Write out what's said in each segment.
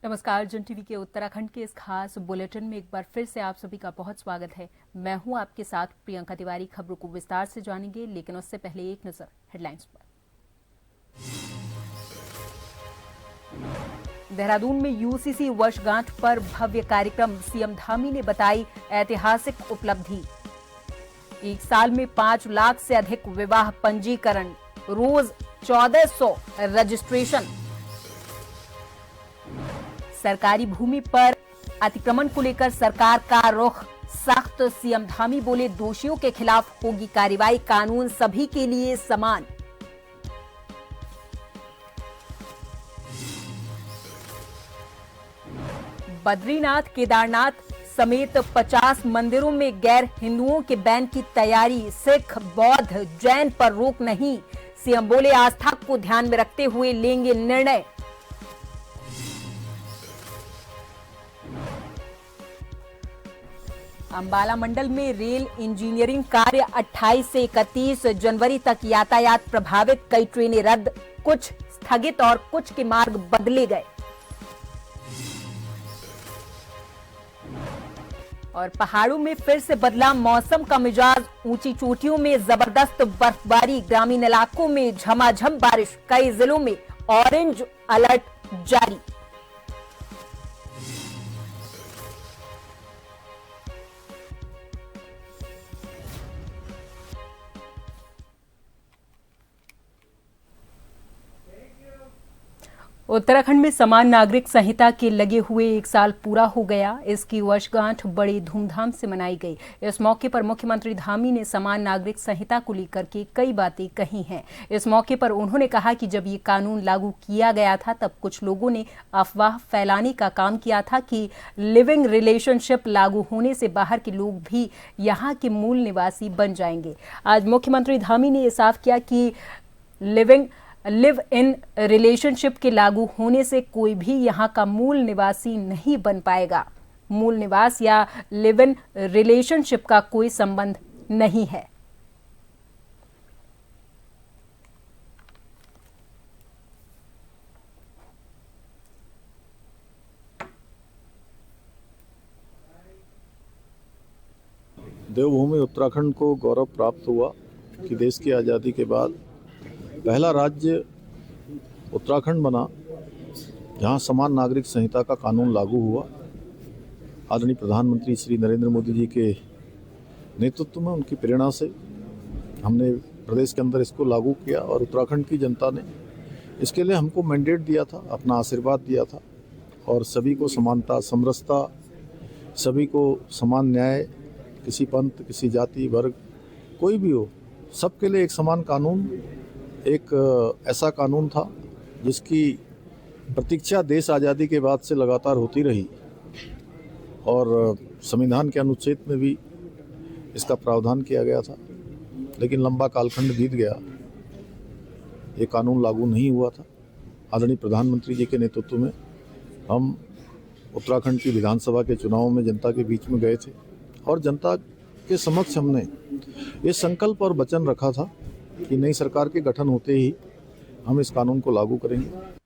नमस्कार। जन टीवी के उत्तराखंड के इस खास बुलेटिन में एक बार फिर से आप सभी का बहुत स्वागत है। मैं हूं आपके साथ प्रियंका तिवारी। खबरों को विस्तार से जानेंगे, लेकिन उससे पहले एक नजर हेडलाइंस पर। देहरादून में यूसीसी वर्षगांठ पर भव्य कार्यक्रम, सीएम धामी ने बताई ऐतिहासिक उपलब्धि। एक साल में 5 लाख से अधिक विवाह पंजीकरण, रोज 1400 रजिस्ट्रेशन। सरकारी भूमि पर अतिक्रमण को लेकर सरकार का रुख सख्त, सीएम धामी बोले दोषियों के खिलाफ होगी कार्रवाई, कानून सभी के लिए समान। बद्रीनाथ, केदारनाथ समेत 50 मंदिरों में गैर हिंदुओं के बैन की तैयारी, सिख, बौद्ध, जैन पर रोक नहीं, सीएम बोले आस्था को ध्यान में रखते हुए लेंगे निर्णय। अंबाला मंडल में रेल इंजीनियरिंग कार्य 28 से 31 जनवरी तक यातायात प्रभावित, कई ट्रेनें रद्द, कुछ स्थगित और कुछ के मार्ग बदले गए। और पहाड़ों में फिर से बदला मौसम का मिजाज, ऊंची चोटियों में जबरदस्त बर्फबारी, ग्रामीण इलाकों में झमाझम बारिश, कई जिलों में ऑरेंज अलर्ट जारी। उत्तराखंड में समान नागरिक संहिता के लगे हुए 1 साल पूरा हो गया। इसकी वर्षगांठ बड़ी धूमधाम से मनाई गई। इस मौके पर मुख्यमंत्री धामी ने समान नागरिक संहिता को लेकर के कई बातें कही हैं। इस मौके पर उन्होंने कहा कि जब ये कानून लागू किया गया था तब कुछ लोगों ने अफवाह फैलाने का काम किया था कि लिविंग रिलेशनशिप लागू होने से बाहर के लोग भी यहाँ के मूल निवासी बन जाएंगे। आज मुख्यमंत्री धामी ने यह साफ किया कि लिव इन रिलेशनशिप के लागू होने से कोई भी यहाँ का मूल निवासी नहीं बन पाएगा। मूल निवास या लिव इन रिलेशनशिप का कोई संबंध नहीं है। देवभूमि उत्तराखंड को गौरव प्राप्त हुआ कि देश की आज़ादी के बाद पहला राज्य उत्तराखंड बना जहां समान नागरिक संहिता का कानून लागू हुआ। आदरणीय प्रधानमंत्री श्री नरेंद्र मोदी जी के नेतृत्व में, उनकी प्रेरणा से हमने प्रदेश के अंदर इसको लागू किया और उत्तराखंड की जनता ने इसके लिए हमको मैंडेट दिया था, अपना आशीर्वाद दिया था और सभी को समानता, समरसता, सभी को समान न्याय, किसी पंथ, किसी जाति, वर्ग, कोई भी हो, सबके लिए एक समान कानून, एक ऐसा कानून था जिसकी प्रतीक्षा देश आज़ादी के बाद से लगातार होती रही और संविधान के अनुच्छेद में भी इसका प्रावधान किया गया था। लेकिन लंबा कालखंड बीत गया, ये कानून लागू नहीं हुआ था। आदरणीय प्रधानमंत्री जी के नेतृत्व में हम उत्तराखंड की विधानसभा के चुनाव में जनता के बीच में गए थे और जनता के समक्ष हमने ये संकल्प और वचन रखा था कि नई सरकार के गठन होते ही हम इस कानून को लागू करेंगे।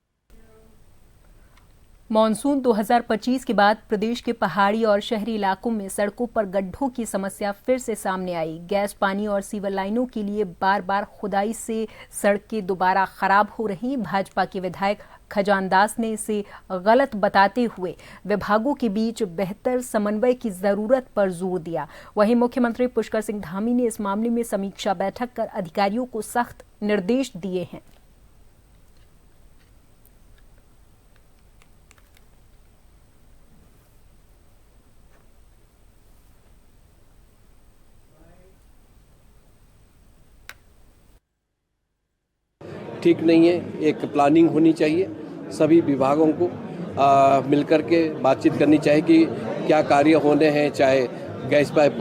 मॉनसून 2025 के बाद प्रदेश के पहाड़ी और शहरी इलाकों में सड़कों पर गड्ढों की समस्या फिर से सामने आई। गैस, पानी और सीवर लाइनों के लिए बार बार खुदाई से सड़कें दोबारा खराब हो रही। भाजपा के विधायक खजान दास ने इसे गलत बताते हुए विभागों के बीच बेहतर समन्वय की जरूरत पर जोर दिया। वहीं मुख्यमंत्री पुष्कर सिंह धामी ने इस मामले में समीक्षा बैठक कर अधिकारियों को सख्त निर्देश दिए हैं। ठीक नहीं है, एक प्लानिंग होनी चाहिए, सभी विभागों को मिलकर के बातचीत करनी चाहिए कि क्या कार्य होने हैं, चाहे गैस पाइप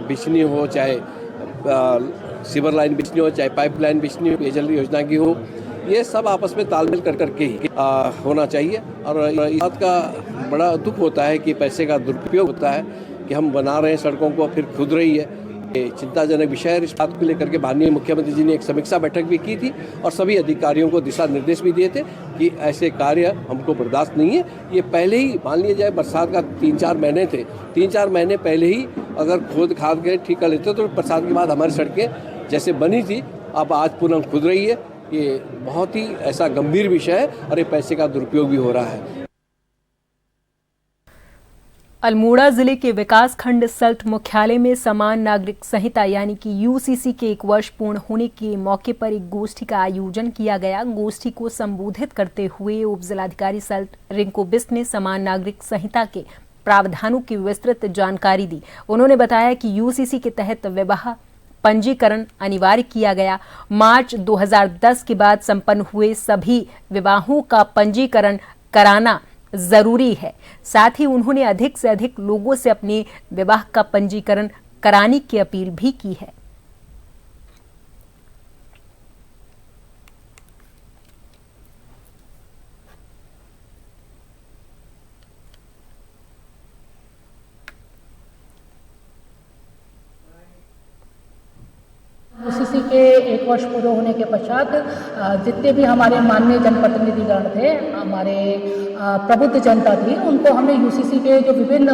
बिछनी हो, चाहे सीवर लाइन बिछनी हो, चाहे पाइप लाइन बिछनी हो, पेयजल योजना की हो, ये सब आपस में तालमेल कर करके ही होना चाहिए। और इस बात का बड़ा दुख होता है कि पैसे का दुरुपयोग होता है कि हम बना रहे हैं सड़कों को, फिर खुद रही है, ये चिंताजनक विषय है। इस बात को लेकर के माननीय मुख्यमंत्री जी ने एक समीक्षा बैठक भी की थी और सभी अधिकारियों को दिशा निर्देश भी दिए थे कि ऐसे कार्य हमको बर्दाश्त नहीं है। ये पहले ही मान लिया जाए, बरसात का 3-4 महीने थे, 3-4 महीने पहले ही अगर खोद खाद के ठीक कर लेते तो बरसात के बाद हमारी सड़कें जैसे बनी थी अब आज पुनः खुद रही है। ये बहुत ही ऐसा गंभीर विषय है और ये पैसे का दुरुपयोग भी हो रहा है। अल्मोड़ा जिले के विकास खंड सल्ट मुख्यालय में समान नागरिक संहिता यानी कि यूसीसी के 1 वर्ष पूर्ण होने के मौके पर एक गोष्ठी का आयोजन किया गया। गोष्ठी को संबोधित करते हुए उप जिलाधिकारी सल्ट रिंकू बिस्ट ने समान नागरिक संहिता के प्रावधानों की विस्तृत जानकारी दी। उन्होंने बताया कि यूसीसी के तहत विवाह पंजीकरण अनिवार्य किया गया। मार्च 2010 के बाद संपन्न हुए सभी विवाहों का पंजीकरण कराना जरूरी है। साथ ही उन्होंने अधिक से अधिक लोगों से अपने विवाह का पंजीकरण कराने की अपील भी की है। यूसीसी के 1 वर्ष पूरे होने के पश्चात जितने भी हमारे माननीय जनप्रतिनिधिगण थे, हमारे प्रबुद्ध जनता थी, उनको हमने यूसीसी के जो विभिन्न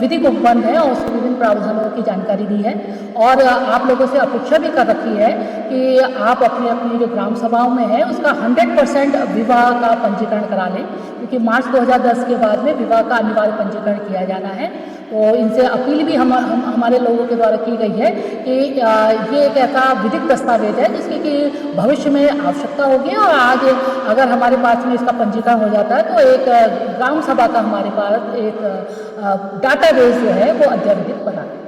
विधिक उपबंध है और उसके विभिन्न प्रावधानों की जानकारी दी है। और आप लोगों से अपेक्षा भी कर रखी है कि आप अपनी अपनी जो ग्राम सभाओं में है उसका 100% विवाह का पंजीकरण करा लें, क्योंकि मार्च 2010 के बाद में विवाह का अनिवार्य पंजीकरण किया जाना है। तो इनसे अपील भी हमारे लोगों के द्वारा की गई है कि ये एक ऐसा विधिक दस्तावेज है जिसकी कि भविष्य में आवश्यकता होगी और आज अगर हमारे पास में इसका पंजीकरण हो जाता है तो एक ग्राम सभा का हमारे पास एक डाटाबेस जो है वो अद्यतन बना है।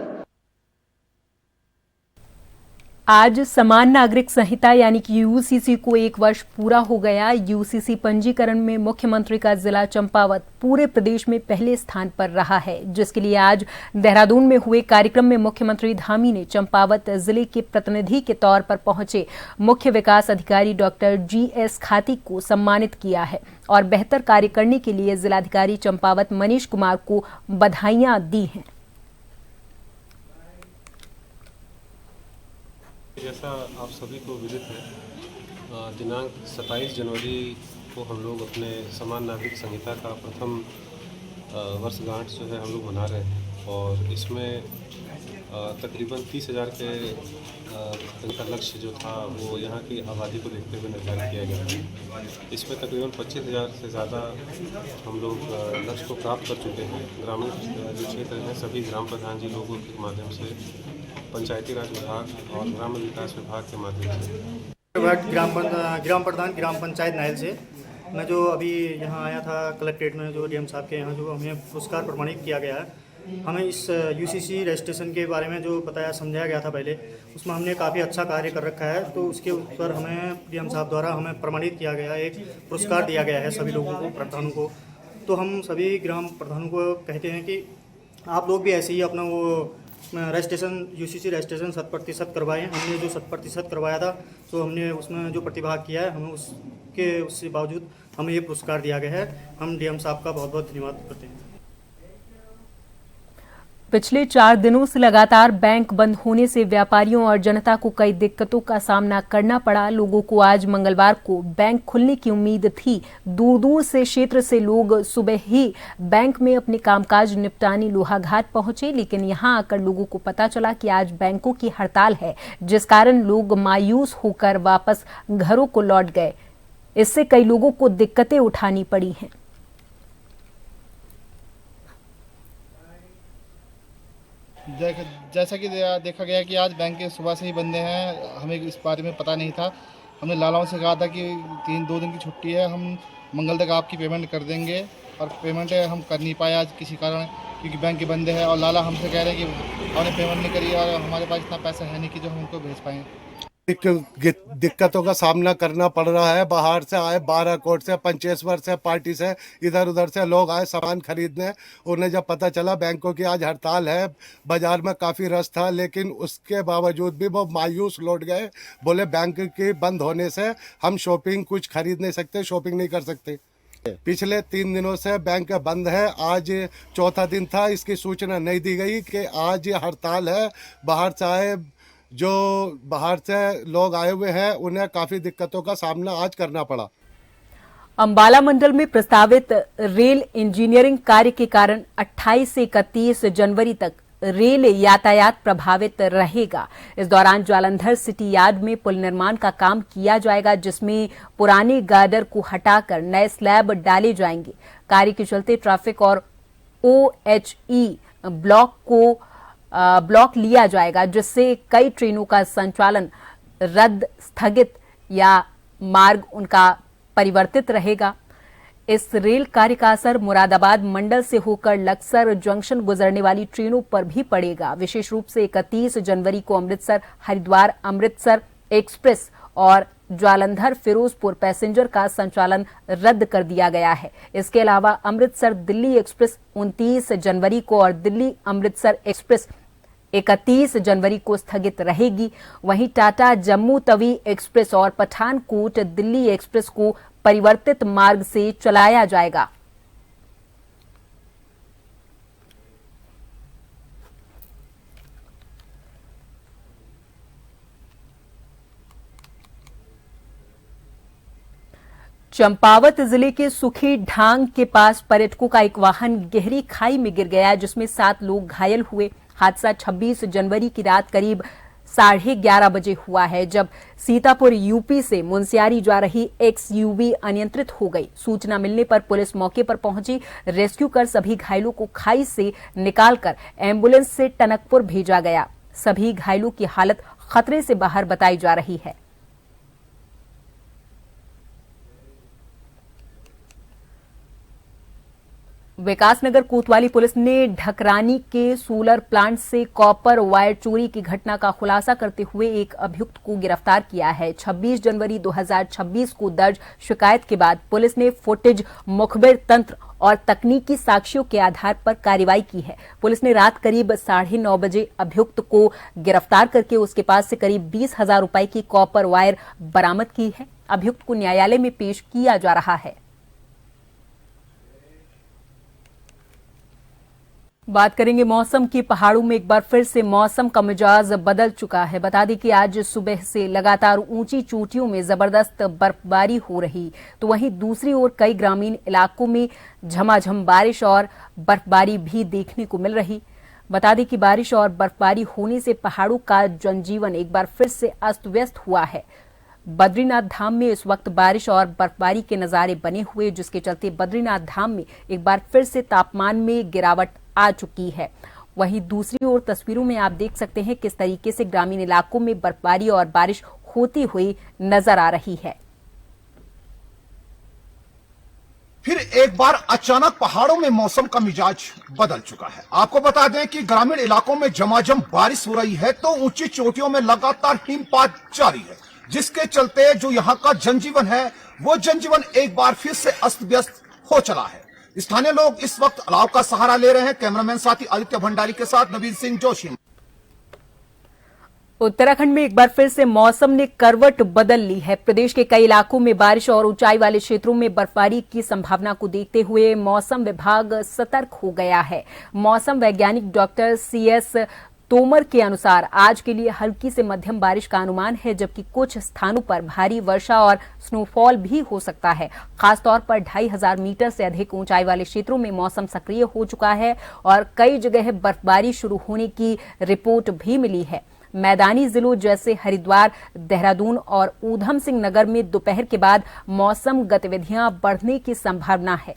आज समान नागरिक संहिता यानी कि यूसीसी को 1 वर्ष पूरा हो गया। यूसीसी पंजीकरण में मुख्यमंत्री का जिला चंपावत पूरे प्रदेश में पहले स्थान पर रहा है, जिसके लिए आज देहरादून में हुए कार्यक्रम में मुख्यमंत्री धामी ने चंपावत जिले के प्रतिनिधि के तौर पर पहुंचे मुख्य विकास अधिकारी डॉक्टर GS खाती को सम्मानित किया है और बेहतर कार्य करने के लिए जिलाधिकारी चंपावत मनीष कुमार को बधाइयां दी हैं। जैसा आप सभी को विदित है, दिनांक 27 जनवरी को हम लोग अपने समान नागरिक संहिता का प्रथम वर्षगांठ जो है हम लोग मना रहे हैं और इसमें तकरीबन 30,000 के इनका लक्ष्य जो था वो यहाँ की आबादी को देखते हुए निर्धारित किया गया है। इसमें तकरीबन 25,000 से ज़्यादा हम लोग लक्ष्य को प्राप्त कर चुके हैं। ग्रामीण जो क्षेत्र हैं सभी ग्राम प्रधान जी लोगों के माध्यम से, पंचायती राज विभाग और ग्राम्य विकास विभाग के माध्यम से, ग्राम प्रधान ग्राम पंचायत नायल से मैं जो अभी यहाँ आया था कलेक्ट्रेट में, जो डीएम साहब के यहाँ जो हमें पुरस्कार प्रमाणित किया गया है। हमें इस यूसीसी रजिस्ट्रेशन के बारे में जो बताया समझाया गया था पहले, उसमें हमने काफ़ी अच्छा कार्य कर रखा है, तो उसके ऊपर हमें डीएम साहब द्वारा हमें प्रमाणित किया गया, एक पुरस्कार दिया गया है सभी लोगों को, प्रधानों को। तो हम सभी ग्राम प्रधानों को कहते हैं कि आप लोग भी ऐसे ही अपना वो रजिस्ट्रेशन यूसीसी रजिस्ट्रेशन 100% करवाएं। हमने जो 100% करवाया था तो हमने उसमें जो प्रतिभाग किया है, हमें उसके बावजूद हमें ये पुरस्कार दिया गया है। हम डीएम साहब का बहुत बहुत धन्यवाद करते हैं। पिछले 4 दिनों से लगातार बैंक बंद होने से व्यापारियों और जनता को कई दिक्कतों का सामना करना पड़ा। लोगों को आज मंगलवार को बैंक खुलने की उम्मीद थी। दूर दूर से क्षेत्र से लोग सुबह ही बैंक में अपने कामकाज निपटाने लोहाघाट पहुंचे, लेकिन यहां आकर लोगों को पता चला कि आज बैंकों की हड़ताल है, जिस कारण लोग मायूस होकर वापस घरों को लौट गए। इससे कई लोगों को दिक्कतें उठानी पड़ी हैं। जैसा कि देखा गया कि आज बैंक सुबह से ही बंद हैं। हमें इस बारे में पता नहीं था। हमने लालाओं से कहा था कि 2 दिन की छुट्टी है, हम मंगल तक आपकी पेमेंट कर देंगे, और पेमेंट हम कर नहीं पाए आज किसी कारण, क्योंकि बैंक बंद है। और लाला हमसे कह रहे हैं कि हमने पेमेंट नहीं करी और हमारे पास इतना पैसा है नहीं कि जो हम उनको भेज पाएँ। दिक्कतों का सामना करना पड़ रहा है। बाहर से आए, 12 कोट से, पंचेश्वर से, पार्टी से, इधर उधर से लोग आए सामान खरीदने। उन्हें जब पता चला बैंकों की आज हड़ताल है, बाजार में काफ़ी रश था, लेकिन उसके बावजूद भी वो मायूस लौट गए। बोले बैंक के बंद होने से हम शॉपिंग कुछ खरीद नहीं सकते, शॉपिंग नहीं कर सकते। पिछले 3 दिनों से बैंक बंद है। आज चौथा दिन था, इसकी सूचना नहीं दी गई कि आज ये हड़ताल है। बाहर से लोग आए हुए हैं, उन्हें काफी दिक्कतों का सामना आज करना पड़ा। अंबाला मंडल में प्रस्तावित रेल इंजीनियरिंग कार्य के कारण 28 से 31 जनवरी तक रेल यातायात प्रभावित रहेगा। इस दौरान जालंधर सिटी यार्ड में पुल निर्माण का काम किया जाएगा, जिसमें पुराने गार्डर को हटाकर नए स्लैब डाले जाएंगे। कार्य के चलते ट्रैफिक और OHE ब्लॉक लिया जाएगा, जिससे कई ट्रेनों का संचालन रद्द, स्थगित या मार्ग उनका परिवर्तित रहेगा। इस रेल कार्य का असर मुरादाबाद मंडल से होकर लक्सर जंक्शन गुजरने वाली ट्रेनों पर भी पड़ेगा। विशेष रूप से 31 जनवरी को अमृतसर हरिद्वार अमृतसर एक्सप्रेस और जालंधर फिरोजपुर पैसेंजर का संचालन रद्द कर दिया गया है। इसके अलावा अमृतसर दिल्ली एक्सप्रेस 29 जनवरी को और दिल्ली अमृतसर एक्सप्रेस 31 जनवरी को स्थगित रहेगी। वहीं टाटा जम्मू तवी एक्सप्रेस और पठानकोट दिल्ली एक्सप्रेस को परिवर्तित मार्ग से चलाया जाएगा। चंपावत जिले के सुखी ढांग के पास पर्यटकों का एक वाहन गहरी खाई में गिर गया, जिसमें 7 लोग घायल हुए। हादसा 26 जनवरी की रात करीब 11:30 बजे हुआ है, जब सीतापुर यूपी से मुनस्यारी जा रही XUV अनियंत्रित हो गई। सूचना मिलने पर पुलिस मौके पर पहुंची। रेस्क्यू कर सभी घायलों को खाई से निकालकर एम्बुलेंस से टनकपुर भेजा गया। सभी घायलों की हालत खतरे से बाहर बताई जा रही है। विकासनगर कोतवाली पुलिस ने ढकरानी के सोलर प्लांट से कॉपर वायर चोरी की घटना का खुलासा करते हुए एक अभियुक्त को गिरफ्तार किया है। 26 जनवरी 2026 को दर्ज शिकायत के बाद पुलिस ने फुटेज, मुखबिर तंत्र और तकनीकी साक्ष्यों के आधार पर कार्रवाई की है। पुलिस ने रात करीब 9:30 बजे अभियुक्त को गिरफ्तार करके उसके पास से करीब 20,000 रुपए की कॉपर वायर बरामद की है। अभियुक्त को न्यायालय में पेश किया जा रहा है। बात करेंगे मौसम की। पहाड़ों में एक बार फिर से मौसम का मिजाज बदल चुका है। बता दें कि आज सुबह से लगातार ऊंची चोटियों में जबरदस्त बर्फबारी हो रही, तो वहीं दूसरी ओर कई ग्रामीण इलाकों में झमाझम बारिश और बर्फबारी भी देखने को मिल रही। बता दें कि बारिश और बर्फबारी होने से पहाड़ों का जनजीवन एक बार फिर से अस्त व्यस्त हुआ है। बद्रीनाथ धाम में इस वक्त बारिश और बर्फबारी के नजारे बने हुए, जिसके चलते बद्रीनाथ धाम में एक बार फिर से तापमान में गिरावट आ चुकी है। वहीं दूसरी ओर तस्वीरों में आप देख सकते हैं किस तरीके से ग्रामीण इलाकों में बर्फबारी और बारिश होती हुई नजर आ रही है। फिर एक बार अचानक पहाड़ों में मौसम का मिजाज बदल चुका है। आपको बता दें कि ग्रामीण इलाकों में झमाझम बारिश हो रही है, तो ऊंची चोटियों में लगातार हिमपात जारी है, जिसके चलते जो यहाँ का जनजीवन है वो जनजीवन एक बार फिर से अस्त व्यस्त हो चला है। स्थानीय लोग इस वक्त अलाव का सहारा ले रहे हैं। कैमरामैन साथी आदित्य भंडारी के साथ नवीन सिंह जोशी। उत्तराखंड में एक बार फिर से मौसम ने करवट बदल ली है। प्रदेश के कई इलाकों में बारिश और ऊंचाई वाले क्षेत्रों में बर्फबारी की संभावना को देखते हुए मौसम विभाग सतर्क हो गया है। मौसम वैज्ञानिक डॉक्टर CS तोमर के अनुसार आज के लिए हल्की से मध्यम बारिश का अनुमान है, जबकि कुछ स्थानों पर भारी वर्षा और स्नोफॉल भी हो सकता है। खासतौर पर 2500 मीटर से अधिक ऊंचाई वाले क्षेत्रों में मौसम सक्रिय हो चुका है और कई जगह बर्फबारी शुरू होने की रिपोर्ट भी मिली है। मैदानी जिलों जैसे हरिद्वार, देहरादून और ऊधम सिंह नगर में दोपहर के बाद मौसम गतिविधियां बढ़ने की संभावना है।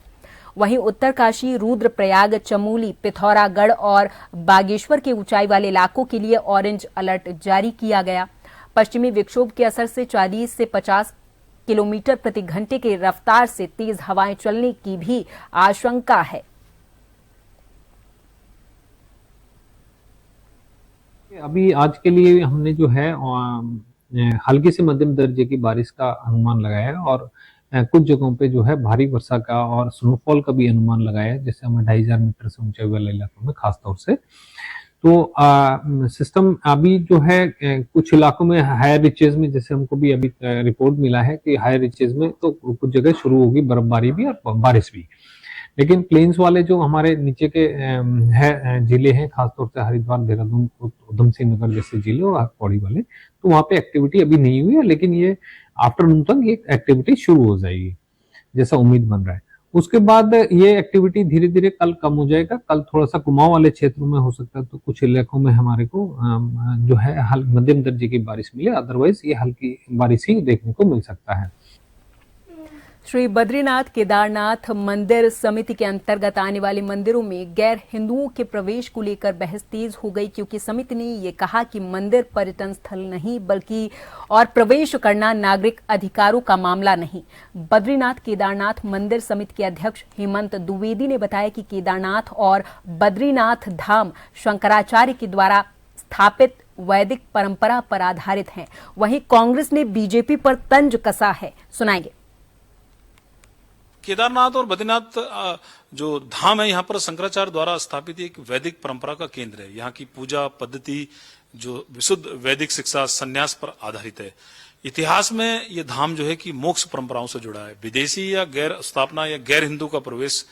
वहीं उत्तरकाशी, रुद्रप्रयाग, चमोली, पिथौरागढ़ और बागेश्वर के ऊंचाई वाले इलाकों के लिए ऑरेंज अलर्ट जारी किया गया। पश्चिमी विक्षोभ के असर से 40 से 50 किलोमीटर प्रति घंटे की रफ्तार से तेज हवाएं चलने की भी आशंका है। अभी आज के लिए हमने जो है हल्की से मध्यम दर्जे की बारिश का अनुमान लगाया है और कुछ जगहों पे जो है भारी वर्षा का और स्नोफॉल का भी अनुमान लगाया है, जैसे हमें 2500 मीटर से ऊंचाई वाले इलाकों में खासतौर से। तो सिस्टम अभी जो है कुछ इलाकों में हायर रिचेज में, जैसे हमको भी अभी रिपोर्ट मिला है कि हायर रिचेज में तो कुछ जगह शुरू होगी बर्फबारी भी और बारिश भी, लेकिन प्लेन्स वाले जो हमारे नीचे के जिले हैं, खासतौर से हरिद्वार, देहरादून, उधम सिंह नगर जैसे जिले और पौड़ी वाले, तो वहाँ पे एक्टिविटी अभी नहीं हुई है, लेकिन ये आफ्टरनून तक ये एक्टिविटी शुरू हो जाएगी जैसा उम्मीद बन रहा है। उसके बाद ये एक्टिविटी धीरे धीरे कल कम हो जाएगा। कल थोड़ा सा कुमाऊं वाले क्षेत्रों में हो सकता है तो कुछ इलाकों में हमारे को जो है मध्यम दर्जे की बारिश मिले, अदरवाइज ये हल्की बारिश ही देखने को मिल सकता है। श्री बद्रीनाथ केदारनाथ मंदिर समिति के अंतर्गत आने वाले मंदिरों में गैर हिंदुओं के प्रवेश को लेकर बहस तेज हो गई, क्योंकि समिति ने ये कहा कि मंदिर पर्यटन स्थल नहीं बल्कि और प्रवेश करना नागरिक अधिकारों का मामला नहीं। बद्रीनाथ केदारनाथ मंदिर समिति के अध्यक्ष हेमंत द्विवेदी ने बताया कि केदारनाथ और बद्रीनाथ धाम शंकराचार्य के द्वारा स्थापित वैदिक परंपरा पर आधारित हैं। वहीं कांग्रेस ने बीजेपी पर तंज कसा है, सुनाएंगे। केदारनाथ और बद्रीनाथ जो धाम है, यहाँ पर शंकराचार्य द्वारा स्थापित एक वैदिक परंपरा का केंद्र है। यहाँ की पूजा पद्धति जो विशुद्ध वैदिक शिक्षा संन्यास पर आधारित है। इतिहास में ये धाम जो है कि मोक्ष परंपराओं से जुड़ा है। विदेशी या गैर स्थापना या गैर हिंदू का प्रवेश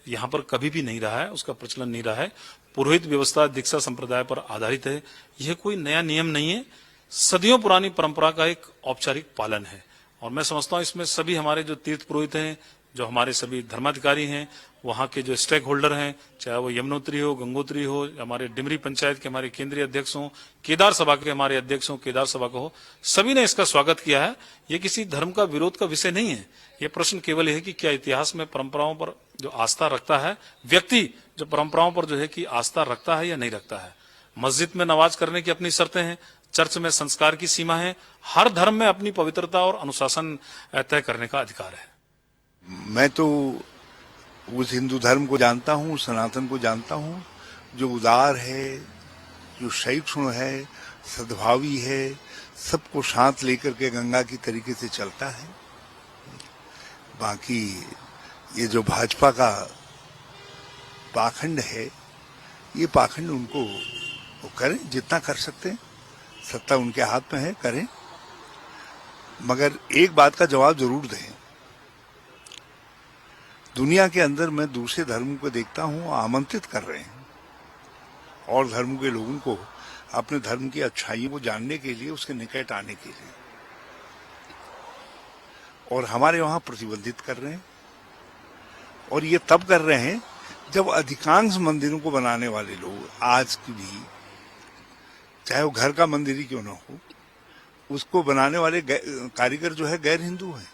यहाँ पर कभी भी नहीं रहा है, उसका प्रचलन नहीं रहा है। पुरोहित व्यवस्था दीक्षा संप्रदाय पर आधारित है। यह कोई नया नियम नहीं है, सदियों पुरानी परंपरा का एक औपचारिक पालन है। और मैं समझता हूँ इसमें सभी हमारे जो तीर्थ पुरोहित हैं, जो हमारे सभी धर्माधिकारी हैं, वहाँ के जो स्टेक होल्डर हैं, चाहे वो यमुनोत्री हो, गंगोत्री हो, हमारे डिमरी पंचायत के हमारे केंद्रीय अध्यक्ष हों, केदार सभा के हमारे अध्यक्ष हों, केदार सभा को हो, सभी ने इसका स्वागत किया है। ये किसी धर्म का विरोध का विषय नहीं है। ये प्रश्न केवल है कि क्या इतिहास में परंपराओं पर जो आस्था रखता है व्यक्ति, जो परंपराओं पर जो है कि आस्था रखता है या नहीं रखता है। मस्जिद में नमाज करने की अपनी शर्तें हैं, चर्च में संस्कार की सीमा है। हर धर्म में अपनी पवित्रता और अनुशासन तय करने का अधिकार है। मैं तो उस हिंदू धर्म को जानता हूँ, सनातन को जानता हूँ, जो उदार है, जो सहिष्णु है, सद्भावी है, सबको साथ लेकर के गंगा की तरीके से चलता है। बाकी ये जो भाजपा का पाखंड है, ये पाखंड उनको वो करें, जितना कर सकते हैं, सत्ता उनके हाथ में है, करें। मगर एक बात का जवाब जरूर दें। दुनिया के अंदर मैं दूसरे धर्मों को देखता हूँ आमंत्रित कर रहे हैं और धर्मों के लोगों को अपने धर्म की अच्छाइयों को जानने के लिए, उसके निकट आने के लिए, और हमारे वहाँ प्रतिबंधित कर रहे हैं। और ये तब कर रहे हैं जब अधिकांश मंदिरों को बनाने वाले लोग आज की भी, चाहे वो घर का मंदिर ही क्यों ना हो, उसको बनाने वाले कारीगर जो है गैर हिंदू हैं।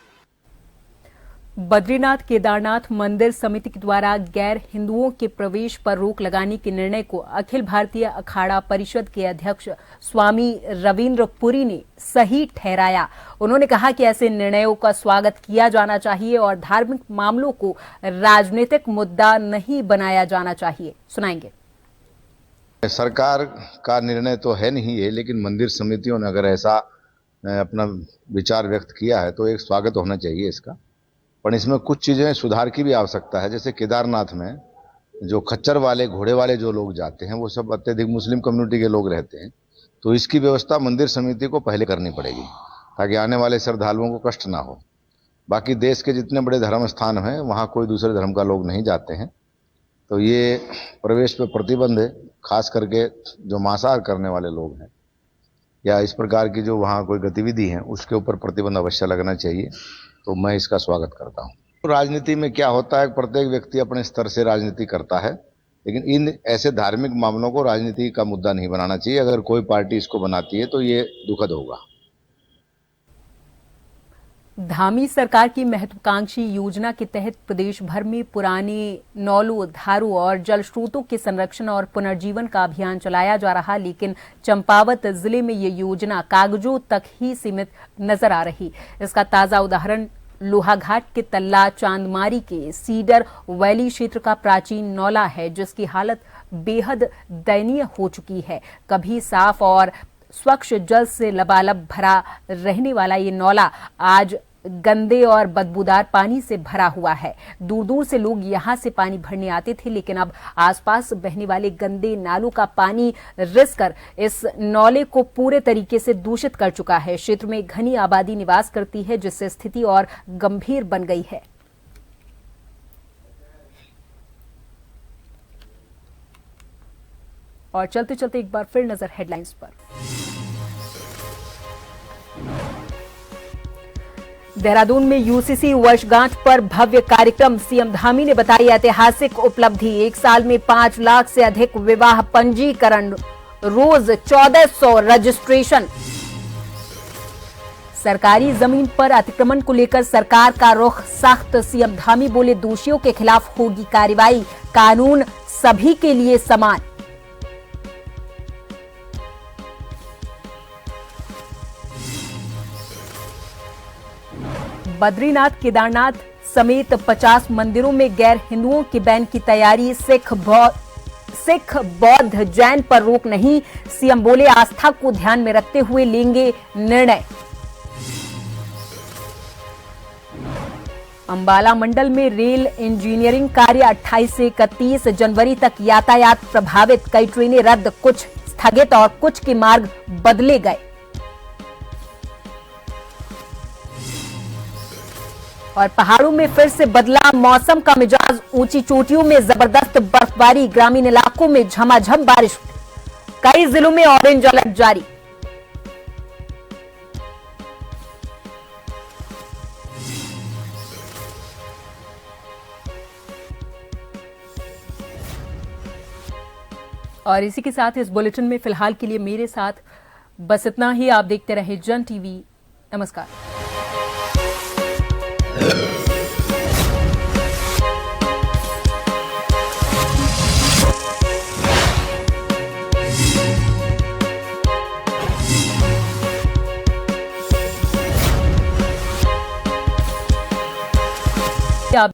बद्रीनाथ केदारनाथ मंदिर समिति के द्वारा गैर हिंदुओं के प्रवेश पर रोक लगाने के निर्णय को अखिल भारतीय अखाड़ा परिषद के अध्यक्ष स्वामी रविंद्र पुरी ने सही ठहराया। उन्होंने कहा कि ऐसे निर्णयों का स्वागत किया जाना चाहिए और धार्मिक मामलों को राजनीतिक मुद्दा नहीं बनाया जाना चाहिए। सुनाएंगे। सरकार का निर्णय तो है नहीं है, लेकिन मंदिर समितियों ने अगर ऐसा अपना विचार व्यक्त किया है तो एक स्वागत होना चाहिए इसका। पर इसमें कुछ चीज़ें सुधार की भी आवश्यकता है। जैसे केदारनाथ में जो खच्चर वाले, घोड़े वाले जो लोग जाते हैं, वो सब अत्यधिक मुस्लिम कम्युनिटी के लोग रहते हैं। तो इसकी व्यवस्था मंदिर समिति को पहले करनी पड़ेगी ताकि आने वाले श्रद्धालुओं को कष्ट ना हो। बाकी देश के जितने बड़े धर्म स्थान हैं वहाँ कोई दूसरे धर्म का लोग नहीं जाते हैं, तो ये प्रवेश पे प्रतिबंध है। खास करके जो मांसाहार करने वाले लोग हैं या इस प्रकार की जो वहाँ कोई गतिविधि है, उसके ऊपर प्रतिबंध अवश्य लगना चाहिए। तो मैं इसका स्वागत करता हूँ। राजनीति में क्या होता है, प्रत्येक व्यक्ति अपने स्तर से राजनीति करता है, लेकिन इन ऐसे धार्मिक मामलों को राजनीति का मुद्दा नहीं बनाना चाहिए। अगर कोई पार्टी इसको बनाती है तो ये दुखद होगा। धामी सरकार की महत्वाकांक्षी योजना के तहत प्रदेश भर में पुराने नौलों, धारों और जल स्रोतों के संरक्षण और पुनर्जीवन का अभियान चलाया जा रहा, लेकिन चंपावत जिले में ये योजना कागजों तक ही सीमित नजर आ रही। इसका ताजा उदाहरण लोहाघाट के तल्ला चांदमारी के सीडर वैली क्षेत्र का प्राचीन नौला है, जिसकी हालत बेहद दयनीय हो चुकी है। कभी साफ और स्वच्छ जल से लबालब भरा रहने वाला ये नौला आज गंदे और बदबूदार पानी से भरा हुआ है। दूर दूर से लोग यहां से पानी भरने आते थे, लेकिन अब आसपास बहने वाले गंदे नालों का पानी रिस कर इस नौले को पूरे तरीके से दूषित कर चुका है। क्षेत्र में घनी आबादी निवास करती है, जिससे स्थिति और गंभीर बन गई है। और चलते चलते एक बार फिर नजर हेडलाइंस पर। देहरादून में यूसीसी वर्षगांठ पर भव्य कार्यक्रम। सीएम धामी ने बताई ऐतिहासिक उपलब्धि। एक साल में 5 लाख से अधिक विवाह पंजीकरण, रोज 1400 रजिस्ट्रेशन। सरकारी जमीन पर अतिक्रमण को लेकर सरकार का रुख सख्त। सीएम धामी बोले दोषियों के खिलाफ होगी कार्रवाई, कानून सभी के लिए समान। बद्रीनाथ, केदारनाथ समेत 50 मंदिरों में गैर हिंदुओं के बैन की तैयारी। सिख, बौद्ध, जैन पर रोक नहीं। सीएम बोले आस्था को ध्यान में रखते हुए लेंगे निर्णय। अंबाला मंडल में रेल इंजीनियरिंग कार्य 28 से 31 जनवरी तक यातायात प्रभावित। कई ट्रेनें रद्द, कुछ स्थगित और कुछ के मार्ग बदले गए। और पहाड़ों में फिर से बदला मौसम का मिजाज। ऊंची चोटियों में जबरदस्त बर्फबारी, ग्रामीण इलाकों में झमाझम बारिश। कई जिलों में ऑरेंज अलर्ट जारी। और इसी के साथ इस बुलेटिन में फिलहाल के लिए मेरे साथ बस इतना ही। आप देखते रहे जन टीवी। नमस्कार।